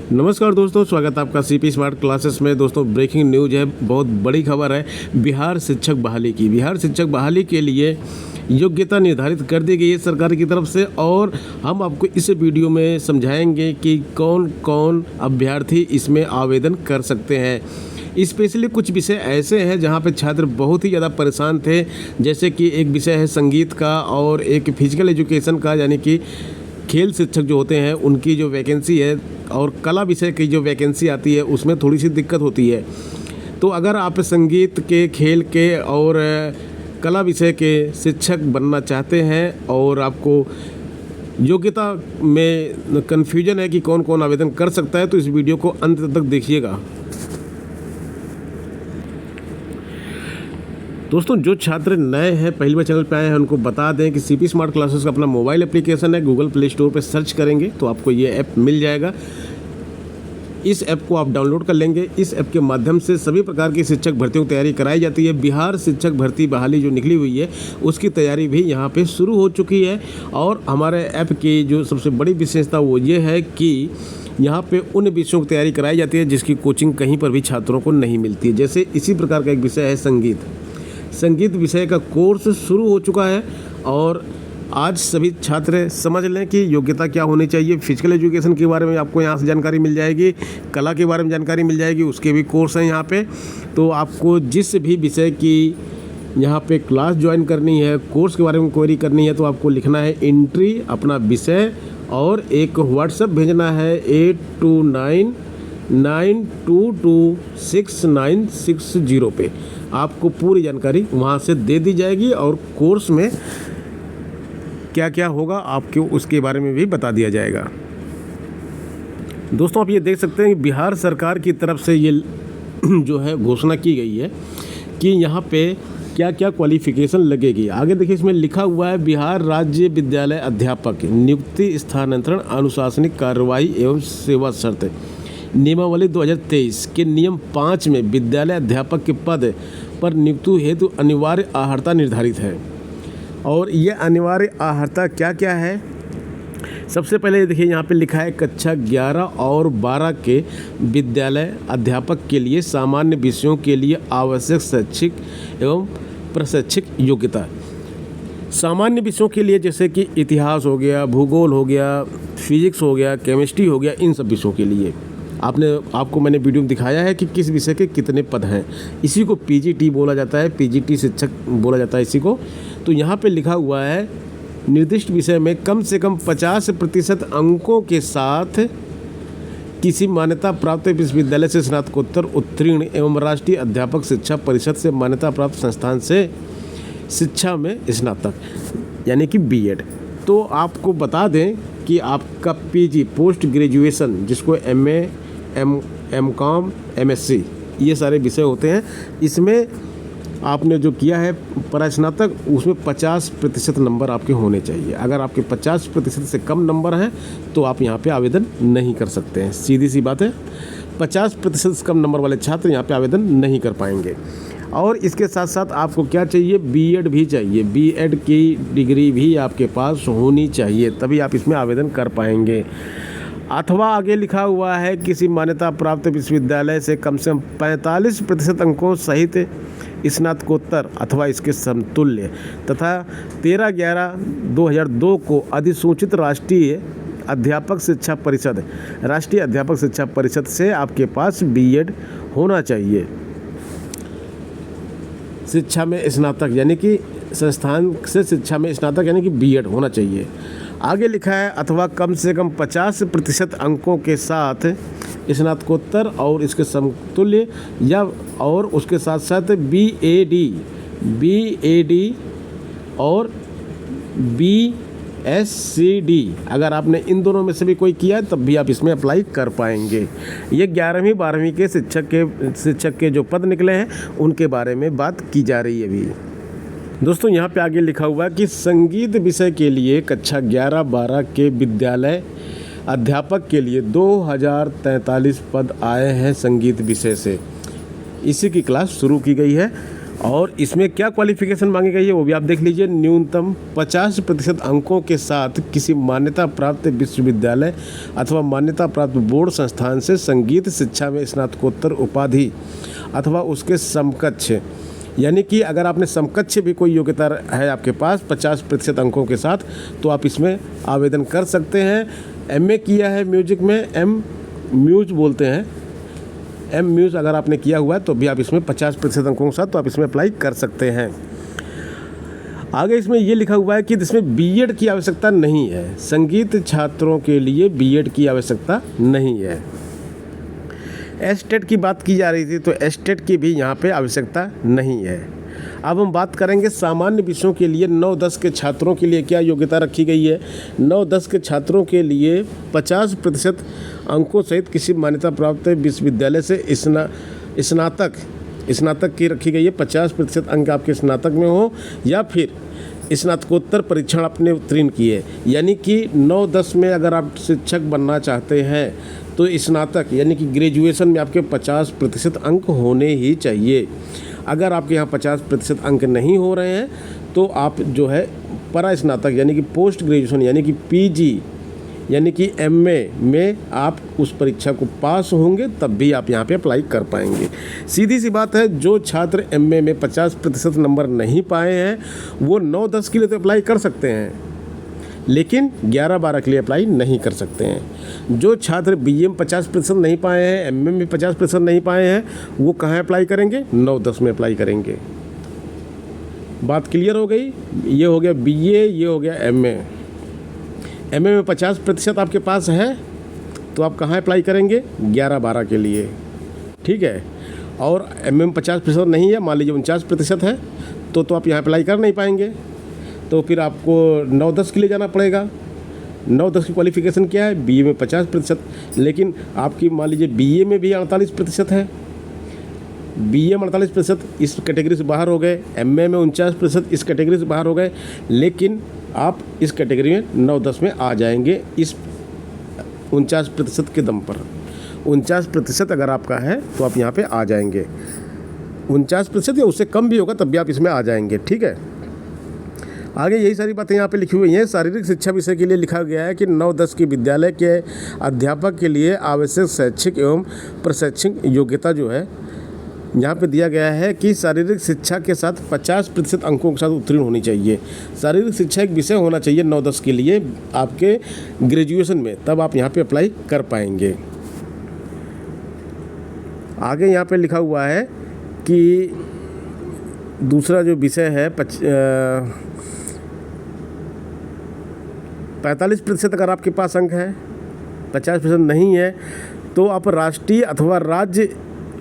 नमस्कार दोस्तों, स्वागत है आपका सीपी स्मार्ट क्लासेस में। दोस्तों ब्रेकिंग न्यूज़ है, बहुत बड़ी खबर है बिहार शिक्षक बहाली की। बिहार शिक्षक बहाली के लिए योग्यता निर्धारित कर दी गई है सरकार की तरफ से, और हम आपको इस वीडियो में समझाएंगे कि कौन कौन अभ्यर्थी इसमें आवेदन कर सकते हैं। स्पेशली कुछ विषय ऐसे हैं जहाँ पे छात्र बहुत ही ज़्यादा परेशान थे, जैसे कि एक विषय है संगीत का और एक फिजिकल एजुकेशन का, यानी कि खेल शिक्षक जो होते हैं उनकी जो वैकेंसी है, और कला विषय की जो वैकेंसी आती है उसमें थोड़ी सी दिक्कत होती है। तो अगर आप संगीत के, खेल के और कला विषय के शिक्षक बनना चाहते हैं और आपको योग्यता में कन्फ्यूजन है कि कौन कौन आवेदन कर सकता है, तो इस वीडियो को अंत तक देखिएगा। दोस्तों जो छात्र नए हैं, पहली बार चैनल पे आए हैं, उनको बता दें कि सीपी स्मार्ट क्लासेस का अपना मोबाइल एप्लीकेशन है। गूगल प्ले स्टोर पे सर्च करेंगे तो आपको ये ऐप मिल जाएगा। इस ऐप को आप डाउनलोड कर लेंगे। इस ऐप के माध्यम से सभी प्रकार की शिक्षक भर्तियों की तैयारी कराई जाती है। बिहार शिक्षक भर्ती बहाली जो निकली हुई है उसकी तैयारी भी यहाँ पे शुरू हो चुकी है। और हमारे ऐप की जो सबसे बड़ी विशेषता वो ये है कि यहाँ पे उन विषयों की तैयारी कराई जाती है जिसकी कोचिंग कहीं पर भी छात्रों को नहीं मिलती है। जैसे इसी प्रकार का एक विषय है संगीत विषय का कोर्स शुरू हो चुका है, और आज सभी छात्र समझ लें कि योग्यता क्या होनी चाहिए। फिजिकल एजुकेशन के बारे में आपको यहाँ से जानकारी मिल जाएगी, कला के बारे में जानकारी मिल जाएगी, उसके भी कोर्स हैं यहाँ पे। तो आपको जिस भी विषय की यहाँ पे क्लास ज्वाइन करनी है, कोर्स के बारे में क्वेरी करनी है, तो आपको लिखना है एंट्री, अपना विषय, और एक व्हाट्सएप भेजना है 8299226960 पे। आपको पूरी जानकारी वहाँ से दे दी जाएगी और कोर्स में क्या क्या होगा आपको उसके बारे में भी बता दिया जाएगा। दोस्तों आप ये देख सकते हैं कि बिहार सरकार की तरफ से ये जो है घोषणा की गई है कि यहाँ पे क्या क्या क्वालिफिकेशन लगेगी। आगे देखिए, इसमें लिखा हुआ है बिहार राज्य विद्यालय अध्यापक नियुक्ति, स्थानांतरण, अनुशासनिक कार्रवाई एवं सेवा शर्त नियमावली 2023 के नियम 5 में विद्यालय अध्यापक के पद पर नियुक्ति हेतु अनिवार्य अर्हता निर्धारित है। और ये अनिवार्य अर्हता क्या क्या है, सबसे पहले देखिए यहाँ पे लिखा है कक्षा 11 और 12 के विद्यालय अध्यापक के लिए सामान्य विषयों के लिए आवश्यक शैक्षिक एवं प्रशिक्षक योग्यता। सामान्य विषयों के लिए जैसे कि इतिहास हो गया, भूगोल हो गया, फिजिक्स हो गया, केमिस्ट्री हो गया, इन सब विषयों के लिए आपको मैंने वीडियो में दिखाया है कि किस विषय के कितने पद हैं। इसी को पीजीटी बोला जाता है, पीजीटी शिक्षक बोला जाता है इसी को। तो यहाँ पे लिखा हुआ है निर्दिष्ट विषय में कम से कम 50% अंकों के साथ किसी मान्यता प्राप्त विश्वविद्यालय से स्नातकोत्तर उत्तीर्ण एवं राष्ट्रीय अध्यापक शिक्षा परिषद से मान्यता प्राप्त संस्थान से शिक्षा में स्नातक, यानी कि बीएड। तो आपको बता दें कि आपका पीजी पोस्ट ग्रेजुएशन, जिसको एमए, एमकॉम, एमएससी, ये सारे विषय होते हैं, इसमें आपने जो किया है परास्नातक, उसमें 50% नंबर आपके होने चाहिए। अगर आपके 50% से कम नंबर हैं तो आप यहाँ पे आवेदन नहीं कर सकते हैं। सीधी सी बात है, 50% से कम नंबर वाले छात्र यहाँ पे आवेदन नहीं कर पाएंगे। और इसके साथ साथ आपको क्या चाहिए, बीएड भी चाहिए। बीएड की डिग्री भी आपके पास होनी चाहिए, तभी आप इसमें आवेदन कर पाएंगे। अथवा आगे लिखा हुआ है किसी मान्यता प्राप्त विश्वविद्यालय से कम 45% अंकों सहित स्नातकोत्तर अथवा इसके समतुल्य तथा 13/11/2002 को अधिसूचित राष्ट्रीय अध्यापक शिक्षा परिषद से आपके पास बीएड होना चाहिए। शिक्षा में स्नातक, यानी कि संस्थान से शिक्षा में स्नातक, यानी कि बीएड होना चाहिए। आगे लिखा है अथवा कम से कम 50% अंकों के साथ स्नातकोत्तर और इसके समतुल्य, या और उसके साथ साथ बीएडी और बीएससीडी, अगर आपने इन दोनों में से भी कोई किया तब भी आप इसमें अप्लाई कर पाएंगे। ये 11वीं 12वीं के शिक्षक के जो पद निकले हैं उनके बारे में बात की जा रही है अभी। दोस्तों यहाँ पे आगे लिखा हुआ है कि संगीत विषय के लिए कक्षा 11-12 के विद्यालय अध्यापक के लिए 2043 पद आए हैं संगीत विषय से। इसी की क्लास शुरू की गई है और इसमें क्या क्वालिफिकेशन मांगी गई है वो भी आप देख लीजिए। न्यूनतम 50% अंकों के साथ किसी मान्यता प्राप्त विश्वविद्यालय अथवा मान्यता प्राप्त बोर्ड संस्थान से संगीत शिक्षा में स्नातकोत्तर उपाधि अथवा उसके समकक्ष, यानी कि अगर आपने समकक्ष भी कोई योग्यता है आपके पास 50% अंकों के साथ, तो आप इसमें आवेदन कर सकते हैं। एमए किया है म्यूजिक में, एम म्यूज बोलते हैं, एम म्यूज अगर आपने किया हुआ है तो भी आप इसमें 50% अंकों के साथ तो आप इसमें अप्लाई कर सकते हैं। आगे इसमें ये लिखा हुआ है कि इसमें बीएड की आवश्यकता नहीं है, संगीत छात्रों के लिए बीएड की आवश्यकता नहीं है। एस्टेट की बात की जा रही थी, तो एस्टेट की भी यहाँ पे आवश्यकता नहीं है। अब हम बात करेंगे सामान्य विषयों के लिए 9-10 के छात्रों के लिए क्या योग्यता रखी गई है। 9-10 के छात्रों के लिए 50% अंकों सहित किसी मान्यता प्राप्त विश्वविद्यालय से स्नातक की रखी गई है। 50% अंक आपके स्नातक में हो या फिर स्नातकोत्तर परीक्षण आपने उत्तीर्ण किए, यानी कि 9-10 में अगर आप शिक्षक बनना चाहते हैं तो स्नातक यानी कि ग्रेजुएशन में आपके 50% अंक होने ही चाहिए। अगर आपके यहाँ 50% अंक नहीं हो रहे हैं तो आप जो है परा स्नातक यानी कि पोस्ट ग्रेजुएशन यानी कि पीजी यानी कि एमए में आप उस परीक्षा को पास होंगे, तब भी आप यहाँ पे अप्लाई कर पाएंगे। सीधी सी बात है, जो छात्र एमए में 50% नंबर नहीं पाए हैं वो 9-10 के लिए तो अप्लाई कर सकते हैं, लेकिन 11-12 के लिए अप्लाई नहीं कर सकते हैं। जो छात्र बीए में 50% नहीं पाए हैं, एमए में 50% नहीं पाए हैं, वो कहाँ अप्लाई करेंगे? 9-10 में अप्लाई करेंगे। बात क्लियर हो गई? ये हो गया बीए, ये हो गया एमए। एमए में 50% आपके पास है तो आप कहाँ अप्लाई करेंगे? 11-12 के लिए, ठीक है। और एमए में 50% नहीं है, मान लीजिए 49% है, तो आप यहाँ अप्लाई कर नहीं पाएंगे, तो फिर आपको 9-10 के लिए जाना पड़ेगा। 9-10 की क्वालिफ़िकेशन क्या है? बीए में 50%, लेकिन आपकी मान लीजिए बीए में भी 48% है, बीए में 48% इस कैटेगरी से बाहर हो गए, एमए में 49% इस कैटेगरी से बाहर हो गए, लेकिन आप इस कैटेगरी में 9-10 में आ जाएंगे इस 49% के दम पर। 49% अगर आपका है तो आप यहाँ पे आ जाएंगे। 49% या उससे कम भी होगा तब भी आप इसमें आ जाएंगे, ठीक है। आगे यही सारी बातें यहाँ पे लिखी हुई हैं। शारीरिक शिक्षा विषय के लिए लिखा गया है कि 9-10 के विद्यालय के अध्यापक के लिए आवश्यक शैक्षिक एवं प्रशैक्षिक योग्यता जो है यहाँ पे दिया गया है कि शारीरिक शिक्षा के साथ 50% अंकों के साथ उत्तीर्ण होनी चाहिए। शारीरिक शिक्षा एक विषय होना चाहिए 9-10 के लिए आपके ग्रेजुएशन में, तब आप यहाँ पे अप्लाई कर पाएंगे। आगे यहाँ पे लिखा हुआ है कि दूसरा जो विषय है 45% अगर आपके पास अंक है, 50% नहीं है, तो आप राष्ट्रीय अथवा राज्य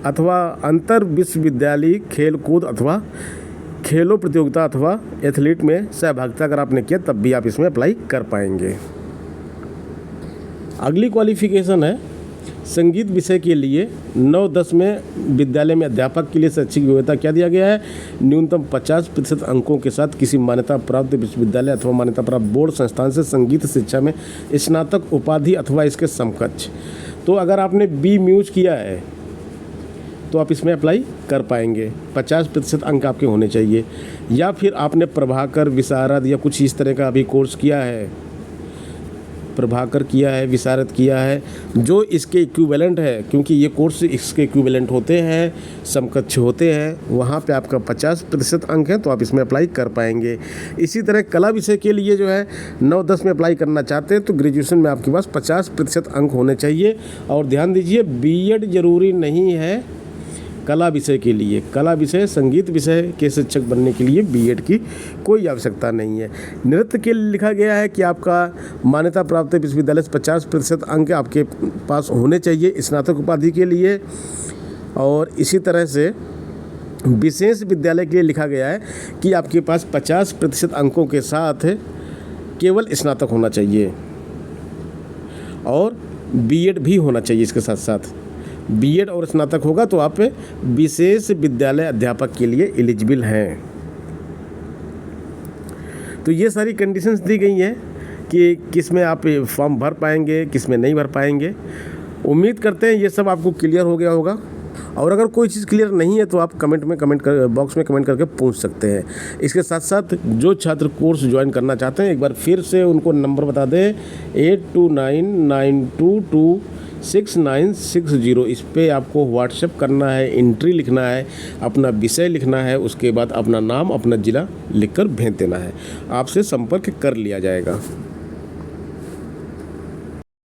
अथवा अंतर विश्वविद्यालय खेल कूद अथवा खेलों प्रतियोगिता अथवा एथलीट में सहभागिता अगर आपने किया तब भी आप इसमें अप्लाई कर पाएंगे। अगली क्वालिफिकेशन है संगीत विषय के लिए 9-10 में विद्यालय में अध्यापक के लिए शैक्षिक योग्यता क्या दिया गया है? न्यूनतम 50% अंकों के साथ किसी मान्यता प्राप्त विश्वविद्यालय अथवा मान्यता प्राप्त बोर्ड संस्थान से संगीत शिक्षा में स्नातक उपाधि अथवा इसके समकक्ष। तो अगर आपने बी म्यूज किया है तो आप इसमें अप्लाई कर पाएंगे। 50% अंक आपके होने चाहिए। या फिर आपने प्रभाकर, विशारद या कुछ इस तरह का अभी कोर्स किया है, प्रभाकर किया है, विशारद किया है, जो इसके इक्विवेलेंट है, क्योंकि ये कोर्स इसके इक्विवेलेंट होते हैं, समकक्ष होते हैं, वहाँ पे आपका 50% अंक है तो आप इसमें अप्लाई कर पाएंगे। इसी तरह कला विषय के लिए जो है 9-10 में अप्लाई करना चाहते हैं तो ग्रेजुएशन में आपके पास 50% अंक होने चाहिए। और ध्यान दीजिए, बीएड ज़रूरी नहीं है कला विषय के लिए। कला विषय, संगीत विषय के शिक्षक बनने के लिए बीएड की कोई आवश्यकता नहीं है। नृत्य के लिए लिखा गया है कि आपका मान्यता प्राप्त विश्वविद्यालय से 50% अंक आपके पास होने चाहिए स्नातक उपाधि के लिए। और इसी तरह से विशेष विद्यालय के लिए लिखा गया है कि आपके पास 50% अंकों के साथ केवल स्नातक होना चाहिए और बीएड भी होना चाहिए। इसके साथ साथ बीएड और स्नातक होगा तो आप विशेष विद्यालय अध्यापक के लिए एलिजिबल हैं। तो ये सारी कंडीशंस दी गई हैं कि किस में आप फॉर्म भर पाएंगे, किस में नहीं भर पाएंगे। उम्मीद करते हैं ये सब आपको क्लियर हो गया होगा। और अगर कोई चीज़ क्लियर नहीं है तो आप बॉक्स में कमेंट करके पूछ सकते हैं। इसके साथ साथ जो छात्र कोर्स ज्वाइन करना चाहते हैं, एक बार फिर से उनको नंबर बता दें 8299226960। इस पे आपको व्हाट्सएप करना है, एंट्री लिखना है, अपना विषय लिखना है, उसके बाद अपना नाम, अपना ज़िला लिखकर भेज देना है। आपसे संपर्क कर लिया जाएगा।